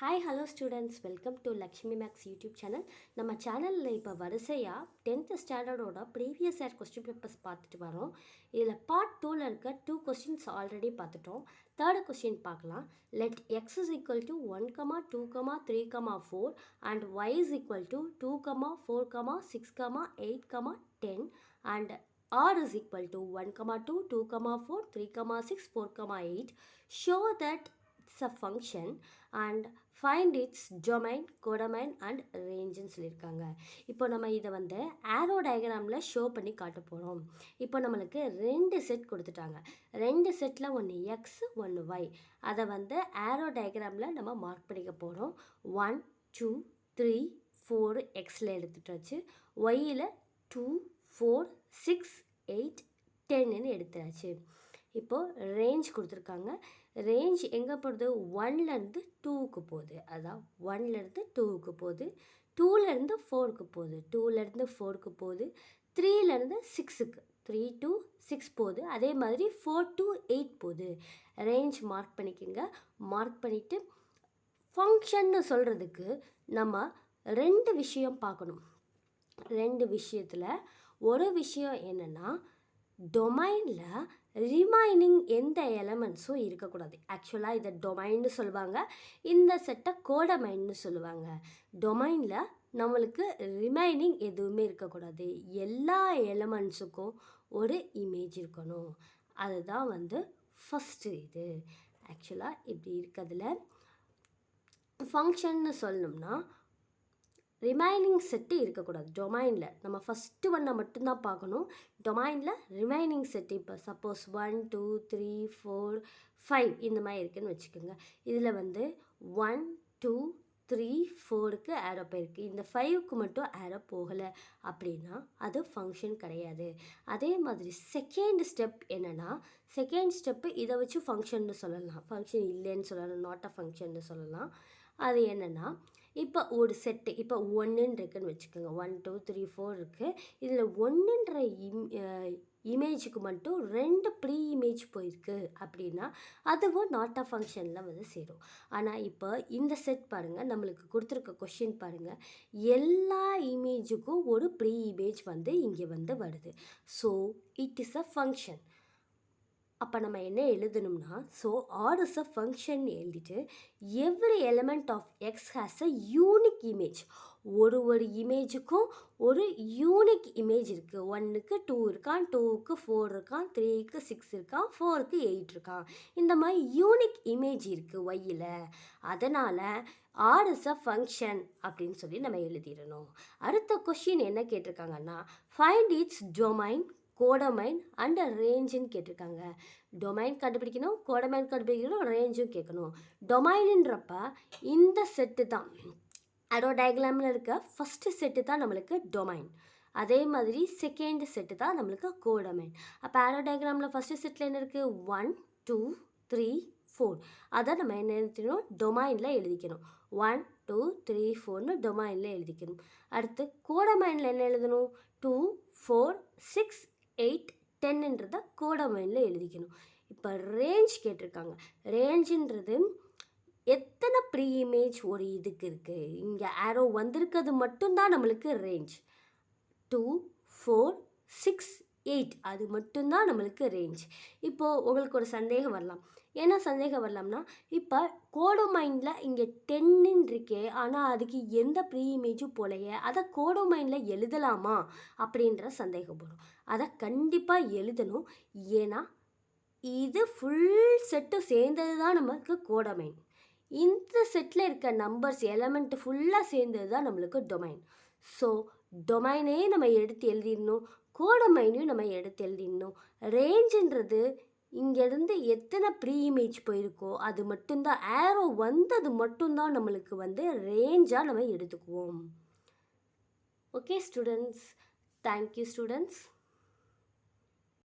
Hi hello students, welcome to Lakshmi maths YouTube channel. நம்ம சேனலில் இப்போ வரிசையாக 10th ஸ்டாண்டர்டோட ப்ரீவியஸ் இயர் கொஸ்டின் பேப்பர்ஸ் பார்த்துட்டு வரோம். இதில் பார்ட் 2ல் இருக்க 2 கொஸ்டின்ஸ் ஆல்ரெடி பார்த்துட்டோம். தேர்டு கொஸ்டின் பார்க்கலாம். Let x is equal to 1, 2, 3, 4 and y is equal to 2, 4, 6, 8, 10 and r is equal to 1, 2, 2, 4, 3, 6, 4, 8. Show that it's a function and find its domain, codomain and rangeன்னு சொல்லியிருக்காங்க. இப்போ நம்ம இதை வந்து ஆரோ டயக்ராமில் show பண்ணி காட்ட போகிறோம். இப்போ நம்மளுக்கு 2 செட் கொடுத்துட்டாங்க. 2 செட்டில் ஒன்று எக்ஸ் ஒன்று ஒய். அதை வந்து ஆரோ டயக்ராமில் நம்ம மார்க் பண்ணிக்க போகிறோம். 1, 2, 3, 4 எக்ஸில் எடுத்துட்டாச்சு. ஒய்யில் 2, 4, 6, 8, 10ன்னு எடுத்தாச்சு. இப்போது ரேஞ்ச் கொடுத்துருக்காங்க. ரேஞ்ச் எங்கே போகுது? 1லேருந்து 2க்கு போகுது. அதான் 1லேருந்து 2க்கு போகுது, 2லேருந்து 4க்கு போகுது, 2லேருந்து 4க்கு போகுது, 3லேருந்து 6க்கு, 3 to 6 போகுது. அதே மாதிரி 4 to 8 போகுது. ரேஞ்ச் மார்க் பண்ணிக்கோங்க. மார்க் பண்ணிவிட்டு ஃபங்க்ஷன்னு சொல்கிறதுக்கு நம்ம 2 விஷயம் பார்க்கணும். 2 விஷயத்தில் ஒரு விஷயம் என்னென்னா, டொமைனில் ரிமைனிங் எந்த எலமெண்ட்ஸும் இருக்கக்கூடாது. ஆக்சுவலாக இதை டொமைன்னு சொல்லுவாங்க, இந்த செட்டை கோடமைன்னு சொல்லுவாங்க. டொமைனில் நம்மளுக்கு ரிமைனிங் எதுவுமே இருக்கக்கூடாது. எல்லா எலமெண்ட்ஸுக்கும் ஒரு இமேஜ் இருக்கணும். அதுதான் வந்து ஃபஸ்ட்டு இது. ஆக்சுவலாக இப்படி இருக்கிறதுல ஃபங்க்ஷன்னு சொல்லணும்னா ரிமைனிங் செட்டு இருக்கக்கூடாது. டொமைனில் நம்ம ஃபஸ்ட்டு ஒன்றை மட்டும்தான் பார்க்கணும். டொமைனில் ரிமைனிங் செட்டு இப்போ சப்போஸ் 1, 2, 3, 4, 5 இந்த மாதிரி இருக்குதுன்னு வச்சுக்கோங்க. இதில் வந்து 1, 2, 3, 4க்கு ஆரோ போயிருக்கு. இந்த 5க்கு மட்டும் ஆரோ போகலை அப்படின்னா அது ஃபங்க்ஷன் கிடையாது. அதே மாதிரி செகண்ட் ஸ்டெப் என்னென்னா, செகண்ட் ஸ்டெப்பு இதை வச்சு ஃபங்க்ஷன்னு சொல்லலாம், ஃபங்க்ஷன் இல்லைன்னு சொல்லலாம், நாட் அ ஃபங்க்ஷன்னு சொல்லலாம். அது என்னென்னா, இப்போ ஒரு செட்டு இப்போ 1ன்னு இருக்குதுன்னு வச்சுக்கோங்க. 1, 2, 3, 4 இருக்குது. இதில் 1ன்ற இமேஜுக்கு மட்டும் 2 ப்ரீ இமேஜ் போயிருக்கு அப்படின்னா அதுவும் நாட் அ ஃபங்க்ஷனில் வந்து சேரும். ஆனால் இப்போ இந்த செட் பாருங்கள், நம்மளுக்கு கொடுத்துருக்க கொஷின் பாருங்கள், எல்லா இமேஜுக்கும் ஒரு ப்ரீ இமேஜ் வந்து இங்கே வந்து வருது. So it is a function. அப்போ நம்ம என்ன எழுதணும்னா, so R is a function எழுதிட்டு every element of x has a unique image. ஒரு இமேஜுக்கும் ஒரு யூனிக் இமேஜ் இருக்குது. 1க்கு 2 இருக்கான், 2க்கு 4 இருக்கான், 3க்கு 6 இருக்கான், 4க்கு 8 இருக்கான். இந்த மாதிரி யூனிக் இமேஜ் இருக்குது ஒய்யில். அதனால் ஆர் இஸ் அ ஃபங்க்ஷன் அப்படின்னு சொல்லி நம்ம எழுதிடணும். அடுத்த கொஷின் என்ன கேட்டிருக்காங்கன்னா, find its domain, codomain and ரேஞ்சுன்னு கேட்டிருக்காங்க. டொமைன் கண்டுபிடிக்கணும், கோடமைன் கண்டுபிடிக்கணும், ரேஞ்சும் கேட்கணும். டொமைனுன்றப்ப இந்த செட்டு தான், ஆரோ டயக்ராமில் இருக்க ஃபஸ்ட்டு செட்டு தான் நம்மளுக்கு டொமைன். அதே மாதிரி செகண்ட் செட்டு தான் நம்மளுக்கு கோடமைன். அப்போ ஆரோ டயக்ராமில் ஃபஸ்ட்டு செட்டில் என்ன இருக்குது? 1, 2, 3, 4. அதை நம்ம என்ன எழுதிக்கணும்? டொமைனில் எழுதிக்கணும். 1, 2, 3, 4ன்னு டொமைனில் எழுதிக்கணும். அடுத்து கோடமைனில் என்ன எழுதணும்? 2, 4, 6, 8, 10ன்றதை கோடமைனில் எழுதிக்கணும். இப்போ ரேஞ்ச் கேட்டிருக்காங்க. ரேஞ்சுன்றது எத்தனை ப்ரீ இமேஜ் ஒரு இதுக்கு இருக்குது. இங்கே ஆரோ வந்திருக்கிறது மட்டும்தான் நம்மளுக்கு ரேஞ்ச். 2, 4, 6, 8 அது மட்டும்தான் நம்மளுக்கு ரேஞ்ச். இப்போது உங்களுக்கு ஒரு சந்தேகம் வரலாம். என்ன சந்தேகம் வரலாம்னா, இப்போ கோடமைனில் இங்கே 10ன்னு இருக்கே, ஆனால் அதுக்கு எந்த ப்ரீ இமேஜும் போலையே, அதை கோடமைனில் எழுதலாமா அப்படின்ற சந்தேகம் வரும். அதை கண்டிப்பாக எழுதணும். ஏன்னா இது ஃபுல் செட்டு சேர்ந்தது தான் நமக்கு கோடமைன். இந்த செட்டில் இருக்க நம்பர்ஸ் எலமெண்ட் ஃபுல்லாக சேர்ந்தது தான் நம்மளுக்கு டொமைன். ஸோ டொமைனே நம்ம எடுத்து எழுதிடணும், கோடமைனையும் நம்ம எடுத்து எழுதிடணும். ரேஞ்சுன்றது இங்கேருந்து எத்தனை ப்ரீ இமேஜ் போயிருக்கோ அது மட்டும்தான், ஆரோ வந்தது மட்டும்தான் நம்மளுக்கு வந்து ரேஞ்சாக நம்ம எடுத்துக்குவோம். Okay students, thank you students.